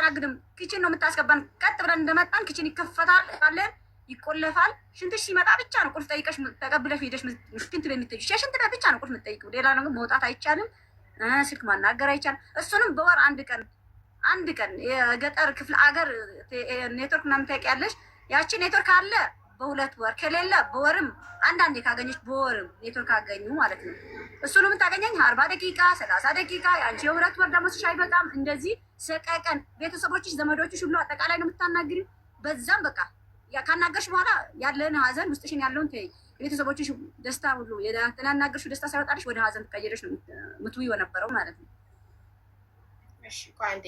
አታስተናግድም። ኪችን ነው የምታስገባን። ቀጥ ብለን እንደመጣን ኪችን ይከፈታል አለን ይቆለፋል። ሽንትሽ ሲመጣ ብቻ ነው ቁልፍ ጠይቀሽ ተቀብለሽ ሄደሽ ሽንት በሚጠይቅሽ የሽንት ቤት ብቻ ነው ቁልፍ የምትጠይቂው። ሌላ ነገር መውጣት አይቻልም። ስልክ ማናገር አይቻልም። እሱንም በወር አንድ ቀን የገጠር ክፍለ አገር ኔትወርክ ምናምን ታውቂያለሽ። ያቺ ኔትወርክ አለ በሁለት ወር ከሌለ በወርም አንዳንዴ ካገኘች በወርም ኔትወርክ አገኙ ማለት ነው። እሱንም የምታገኘኝ 40 ደቂቃ 30 ደቂቃ ያንቺ የሁለት ወር ደሞዝሽ አይበቃም። እንደዚህ ሰቀቀን ቤተሰቦችሽ ዘመዶችሽ ሁሉ አጠቃላይ ነው የምታናግሪው። በዛም በቃ ካናገርሽ በኋላ ያለን ሀዘን ውስጥሽን ያለውን ተይ። ቤተሰቦችሽ ደስታ ሁሉ የተናገርሽው ደስታ ሳይወጣልሽ ወደ ሀዘን ተቀየረሽ ነው ምትውይ የነበረው ማለት ነው። እሺ ቋንዴ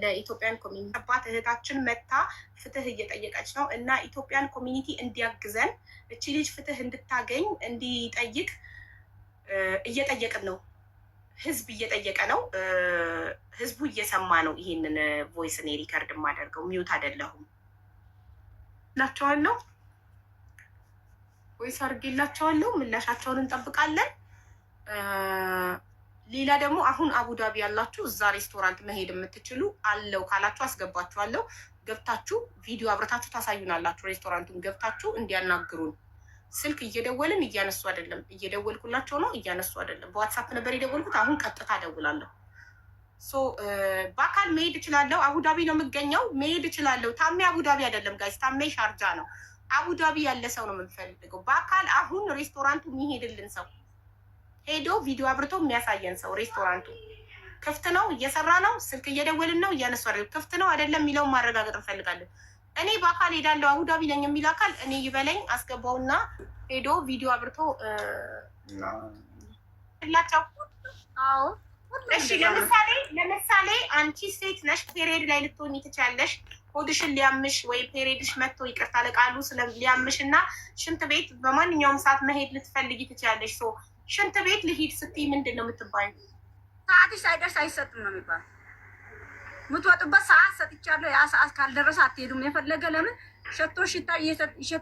ለኢትዮጵያን ኮሚኒቲ አባት እህታችን መታ ፍትህ እየጠየቀች ነው እና ኢትዮጵያን ኮሚኒቲ እንዲያግዘን እቺ ልጅ ፍትህ እንድታገኝ እንዲጠይቅ እየጠየቅን ነው። ህዝብ እየጠየቀ ነው። ህዝቡ እየሰማ ነው። ይሄንን ቮይስ እኔ ሪከርድ የማደርገው ሚዩት አይደለሁም ላቸዋለሁ ቮይስ አድርጌላቸዋለሁ። ምላሻቸውን እንጠብቃለን። ሌላ ደግሞ አሁን አቡዳቢ ያላችሁ እዛ ሬስቶራንት መሄድ የምትችሉ አለው ካላችሁ አስገባችኋለሁ። ገብታችሁ ቪዲዮ አብረታችሁ ታሳዩናላችሁ። ሬስቶራንቱን ገብታችሁ እንዲያናግሩን ስልክ እየደወልን እያነሱ አይደለም። እየደወልኩላቸው ነው እያነሱ አይደለም። በዋትሳፕ ነበር የደወልኩት። አሁን ቀጥታ ደውላለሁ። በአካል መሄድ እችላለሁ። አቡዳቢ ነው የምገኘው። መሄድ እችላለሁ። ታሜ አቡዳቢ አይደለም ጋይስ፣ ታሜ ሻርጃ ነው። አቡዳቢ ያለ ሰው ነው የምንፈልገው። በአካል አሁን ሬስቶራንቱ የሚሄድልን ሰው ሄዶ ቪዲዮ አብርቶ የሚያሳየን ሰው። ሬስቶራንቱ ክፍት ነው፣ እየሰራ ነው፣ ስልክ እየደወልን ነው፣ እያነሱ አይደለም። ክፍት ነው አይደለም የሚለውን ማረጋገጥ እንፈልጋለን። እኔ በአካል ሄዳለሁ አቡዳቢ ነኝ የሚል አካል እኔ ይበለኝ፣ አስገባውና ሄዶ ቪዲዮ አብርቶ ላቸው። አዎ እሺ። ለምሳሌ አንቺ ሴት ነሽ፣ ፔሬድ ላይ ልትሆኚ ትችያለሽ። ሆድሽን ሊያምሽ ወይ ፔሬድሽ መጥቶ ይቅርታ ለቃሉ ስለሊያምሽ እና ሽንት ቤት በማንኛውም ሰዓት መሄድ ልትፈልጊ ትችያለሽ። ሽንት ቤት ልሂድ ስትይ ምንድን ነው የምትባይው? ሰዓትሽ ሳይደርስ አይሰጥም ነው የሚባል። የምትወጡበት ሰዓት ሰጥቻለሁ፣ ያ ሰዓት ካልደረሰ አትሄዱም። የፈለገ ለምን ሸቶ ሽታ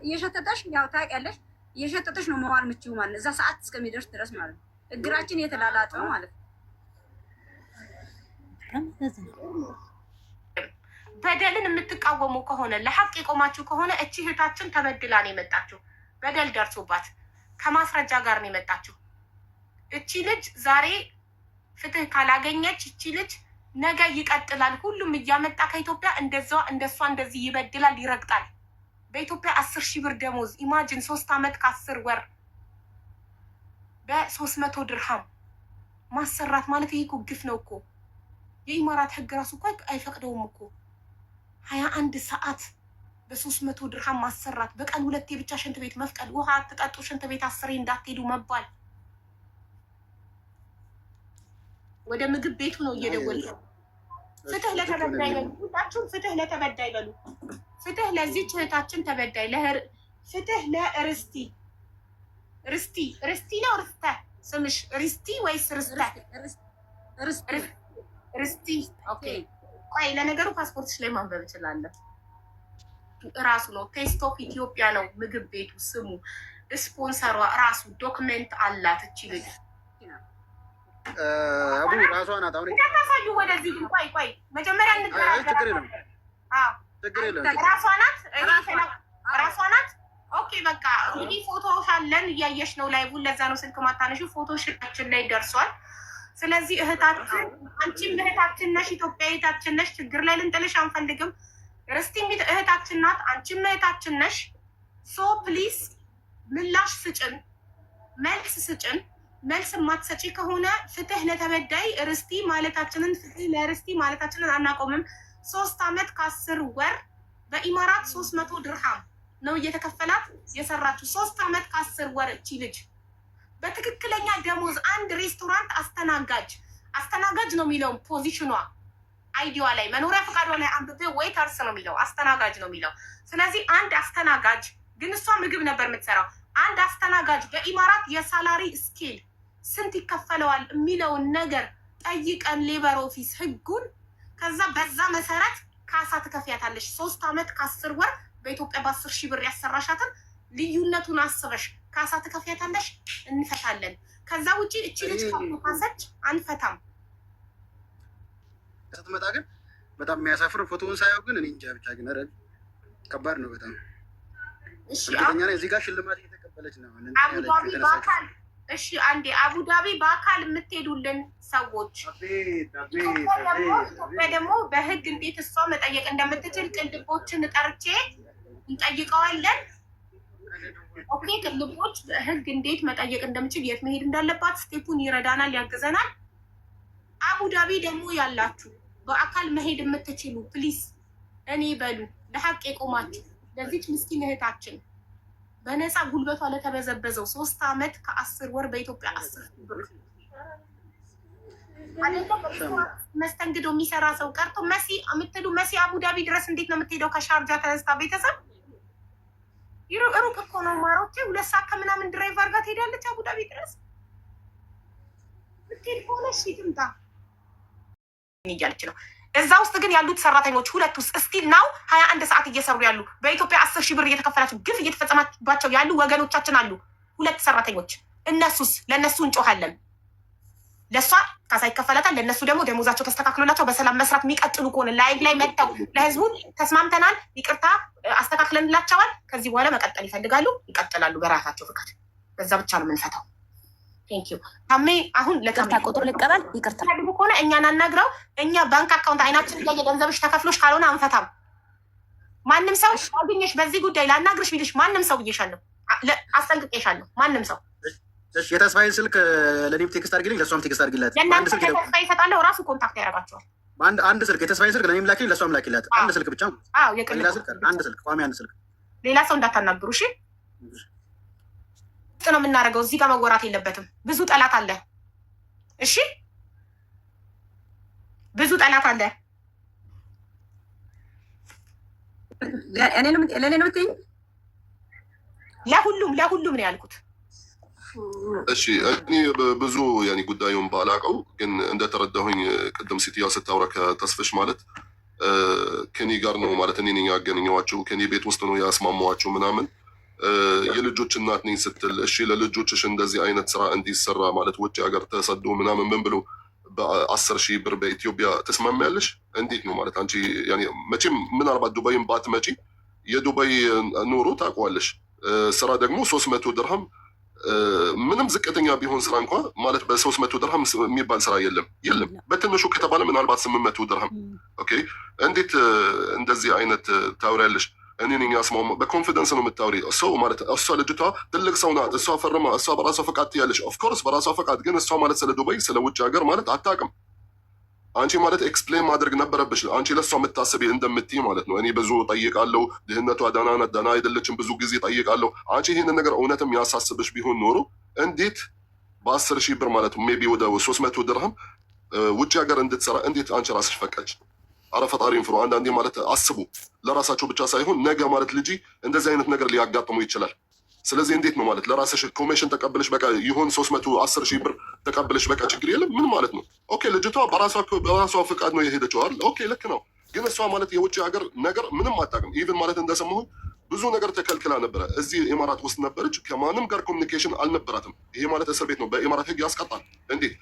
እየሸተተሽ ያው ታውቂያለሽ፣ እየሸተተሽ ነው መዋል የምትችይው ማለት እዛ ሰዓት እስከሚደርስ ድረስ ማለት ነው። እግራችን እየተላላጠ ነው ማለት ነው። በደልን የምትቃወሙ ከሆነ ለሀቅ የቆማችሁ ከሆነ እቺ እህታችን ተበድላ ነው የመጣችሁ። በደል ደርሶባት ከማስረጃ ጋር ነው የመጣችሁ። እቺ ልጅ ዛሬ ፍትህ ካላገኘች እቺ ልጅ ነገ ይቀጥላል። ሁሉም እያመጣ ከኢትዮጵያ እንደሷ እንደዚህ ይበድላል፣ ይረግጣል። በኢትዮጵያ 10,000 ብር ደሞዝ ኢማጂን 3 ዓመት ከ10 ወር በ300 ድርሃም ማሰራት ማለት ይሄ እኮ ግፍ ነው እኮ። የኢማራት ህግ ራሱ እኮ አይፈቅደውም እኮ 21 ሰዓት በ300 ድርሃም ማሰራት፣ በቀን 2 ብቻ ሽንት ቤት መፍቀድ፣ ውሃ አትጠጡ፣ ሽንት ቤት 10 እንዳትሄዱ መባል። ወደ ምግብ ቤቱ ነው እየደወል። ፍትህ ለተበዳይ በሉ፣ ሁላችሁም ፍትህ ለተበዳይ በሉ። ፍትህ ለዚህች እህታችን ተበዳይ፣ ፍትህ ለእርስቲ ርስቲ ነው ርስተ ስምሽ ርስቲ ወይስ ርስተ? ርስቲ ኦኬ። ቆይ ለነገሩ ፓስፖርትሽ ላይ ማንበብ እችላለሁ። እራሱ ነው ቴስት ኦፍ ኢትዮጵያ ነው ምግብ ቤቱ ስሙ። ስፖንሰሯ እራሱ ዶክመንት አላት እቺ ልጅ። አቡ ራሷ ናት። አሁን ታሳዩ ወደዚህ ግን ቆይ መጀመሪያ እንገናኝ። ችግር የለም ችግር የለም። ራሷ ናት። ኦኬ በቃ እንግዲህ ፎቶሽ አለን እያየሽ ነው ላይቡን። ለዛ ነው ስልክ ማታነሺው። ፎቶሽችን ላይ ደርሷል። ስለዚህ እህታችን አንቺም እህታችን ነሽ፣ ኢትዮጵያ እህታችን ነሽ። ችግር ላይ ልንጥልሽ አንፈልግም። ርስቲም እህታችን ናት፣ አንቺም እህታችን ነሽ። ሶ ፕሊስ ምላሽ ስጭን፣ መልስ ስጭን። መልስ የማትሰጪ ከሆነ ፍትህ ለተበዳይ ርስቲ ማለታችንን ፍትህ ለርስቲ ማለታችንን አናቆምም። 3 ዓመት ከ10 ወር በኢማራት 300 ድርሃም ነው እየተከፈላት የሰራችው። 3 ዓመት ከ10 ወር እቺ ልጅ በትክክለኛ ደሞዝ አንድ ሬስቶራንት አስተናጋጅ ነው የሚለው ፖዚሽኗ አይዲዋ ላይ መኖሪያ ፈቃዷ ላይ አንብቤ ዌይተርስ ነው የሚለው አስተናጋጅ ነው የሚለው። ስለዚህ አንድ አስተናጋጅ ግን እሷ ምግብ ነበር የምትሰራው። አንድ አስተናጋጅ በኢማራት የሳላሪ ስኬል ስንት ይከፈለዋል የሚለውን ነገር ጠይቀን ሌበር ኦፊስ ህጉን፣ ከዛ በዛ መሰረት ካሳ ትከፍያታለሽ። 3 ዓመት ከ10 ወር በኢትዮጵያ በ10,000 ብር ያሰራሻትን ልዩነቱን አስበሽ ካሳ ትከፍያታለሽ። እንፈታለን። ከዛ ውጪ እቺ ልጅ ካሰች አንፈታም። ስትመጣ ግን በጣም የሚያሳፍር ፎቶውን ሳየው ግን እኔ እንጃ ብቻ ግን ኧረ ከባድ ነው በጣም። እርግጠኛ ነኝ እዚህ ጋር ሽልማት እየተቀበለች ነው። አቡዳቢ በአካል እሺ፣ አንዴ አቡዳቢ በአካል የምትሄዱልን ሰዎች ኢትዮጵያ ደግሞ በህግ እንዴት እሷ መጠየቅ እንደምትችል ቅልቦችን ጠርቼ እንጠይቀዋለን። ኦኬ፣ ቅልቦች በህግ እንዴት መጠየቅ እንደምችል የት መሄድ እንዳለባት ስቴፑን ይረዳናል፣ ያግዘናል። አቡዳቢ ደግሞ ያላችሁ በአካል መሄድ የምትችሉ ፕሊዝ እኔ በሉ ለሀቅ የቆማችሁ ለዚች ምስኪን እህታችን በነፃ ጉልበቷ ለተበዘበዘው 3 ዓመት ከ10 ወር በኢትዮጵያ 10 ብር መስተንግዶ የሚሰራ ሰው ቀርቶ መሲ የምትሉ መሲ አቡዳቢ ድረስ እንዴት ነው የምትሄደው? ከሻርጃ ተነስታ ቤተሰብ ሩቅ እኮ ነው ማሮቼ፣ 2 ሰዓት ከምናምን ድራይቨር ጋር ትሄዳለች አቡዳቢ ድረስ። ምትሄድ ከሆነ እሺ ትምጣ እያለች ነው። እዛ ውስጥ ግን ያሉት ሰራተኞች ሁለት ውስጥ እስቲል ናው 21 ሰዓት እየሰሩ ያሉ በኢትዮጵያ 10 ሺህ ብር እየተከፈላቸው ግፍ እየተፈጸማባቸው ያሉ ወገኖቻችን አሉ። 2 ሰራተኞች እነሱስ ለእነሱ እንጮሃለን። ለእሷ ካሳ ይከፈላታል፣ ለእነሱ ደግሞ ደሞዛቸው ተስተካክሎላቸው በሰላም መስራት የሚቀጥሉ ከሆነ ላይቭ ላይ መጥተው ለህዝቡ ተስማምተናል፣ ይቅርታ አስተካክለንላቸዋል፣ ከዚህ በኋላ መቀጠል ይፈልጋሉ፣ ይቀጥላሉ በራሳቸው ፍቃድ። በዛ ብቻ ነው የምንፈታው። ቴንኪዩ ታሜ። አሁን ለቅርታ ቁጥር ልቀበል። ይቅርታ ከሆነ እኛን አናግረው። እኛ ባንክ አካውንት አይናችን እያየ ገንዘብሽ ተከፍሎሽ ካልሆነ አንፈታም። ማንም ሰው አግኘሽ በዚህ ጉዳይ ላናግርሽ ቢልሽ ማንም ሰው ብዬሻለሁ፣ አስጠንቅቄሻለሁ። ማንም ሰው የተስፋዬን ስልክ ለኔም ቴክስት አድርጊልኝ፣ ለእሷም ቴክስት አድርጊላት። ለእናንተ ተስፋ ይሰጣለሁ፣ ራሱ ኮንታክት ያደርጋቸዋል። አንድ ስልክ የተስፋዬን ስልክ ለኔም ላኪልኝ፣ ለእሷም ላኪላት። አንድ ስልክ ብቻ። ሌላ ስልክ አንድ ስልክ ቋሚ አንድ ስልክ። ሌላ ሰው እንዳታናግሩ እሺ። ነው የምናደርገው። እዚህ ጋር መወራት የለበትም። ብዙ ጠላት አለ። እሺ ብዙ ጠላት አለ። ለእኔ ነው የምትይኝ? ለሁሉም ነው ያልኩት። እሺ እኔ ብዙ ያኔ ጉዳዩን ባላቀው ግን እንደተረዳሁኝ ቅድም ሲትያ ስታውራ ከተስፍሽ ማለት ከኔ ጋር ነው ማለት እኔ ነኝ ያገናኘኋቸው ከኔ ቤት ውስጥ ነው ያስማማኋቸው ምናምን የልጆች እናት ነኝ ስትል እሺ ለልጆችሽ እንደዚህ አይነት ስራ እንዲሰራ ማለት ውጭ ሀገር ተሰዶ ምናምን ምን ብሎ በ10 ሺህ ብር በኢትዮጵያ ተስማሚያለሽ? እንዴት ነው ማለት አንቺ ያኔ መቼም ምናልባት ዱባይም ባትመጪ የዱባይ ኑሮ ታውቀዋለሽ። ስራ ደግሞ 300 ድርሃም ምንም ዝቅተኛ ቢሆን ስራ እንኳ ማለት በ300 ድርሃም የሚባል ስራ የለም። በትንሹ ከተባለ ምናልባት 800 ድርሃም። ኦኬ እንዴት እንደዚህ አይነት ታውሪያለሽ? እኔ ነኝ ያስማማ። በኮንፊደንስ ነው የምታወሪ። ሰው ማለት እሷ ልጅቷ ትልቅ ሰው ናት። እሷ ፈርማ እሷ በራሷ ፈቃድ ትያለሽ። ኦፍኮርስ በራሷ ፈቃድ፣ ግን እሷ ማለት ስለ ዱባይ ስለ ውጭ ሀገር ማለት አታውቅም። አንቺ ማለት ኤክስፕሌን ማድረግ ነበረብሽ። አንቺ ለእሷ የምታስቢ እንደምትይ ማለት ነው። እኔ ብዙ ጠይቃለሁ፣ ድህነቷ ደህና ናት ደህና አይደለችም ብዙ ጊዜ ጠይቃለሁ። አንቺ ይህንን ነገር እውነትም ያሳስብሽ ቢሆን ኖሮ እንዴት በ10 ሺህ ብር ማለት ሜይ ቢ ወደ 300 ድርሃም ውጭ ሀገር እንድትሰራ እንዴት አንቺ ራስሽ ፈቀድሽ? አረ ፈጣሪን ፍሩ። አንዳንዴ ማለት አስቡ፣ ለራሳቸው ብቻ ሳይሆን ነገ ማለት ልጅ እንደዚህ አይነት ነገር ሊያጋጥሙ ይችላል። ስለዚህ እንዴት ነው ማለት ለራስሽ ኮሚሽን ተቀብለሽ በቃ ይሆን 310 ሺህ ብር ተቀብለሽ በቃ ችግር የለም ምን ማለት ነው? ኦኬ ልጅቷ በራሷ ፍቃድ ነው የሄደችው አይደል? ኦኬ ልክ ነው። ግን እሷ ማለት የውጭ ሀገር ነገር ምንም አታውቅም። ኢቭን ማለት እንደሰማሁኝ ብዙ ነገር ተከልክላ ነበረ። እዚህ ኢማራት ውስጥ ነበረች፣ ከማንም ጋር ኮሚኒኬሽን አልነበራትም። ይሄ ማለት እስር ቤት ነው፣ በኢማራት ህግ ያስቀጣል። እንዴት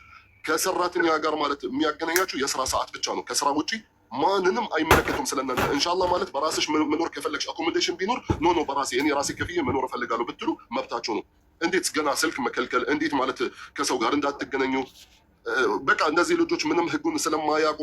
ከሰራተኛ ጋር ማለት የሚያገናኛችሁ የስራ ሰዓት ብቻ ነው። ከስራ ውጭ ማንንም አይመለከቱም ስለናንተ። ኢንሻአላህ ማለት በራስሽ መኖር ከፈለግሽ አኮሞዴሽን ቢኖር ኖ በራሴ እኔ ራሴ ከፍዬ መኖር እፈልጋለሁ ብትሉ መብታቸው ነው። እንዴት ገና ስልክ መከልከል፣ እንዴት ማለት ከሰው ጋር እንዳትገናኙ። በቃ እነዚህ ልጆች ምንም ህጉን ስለማያውቁ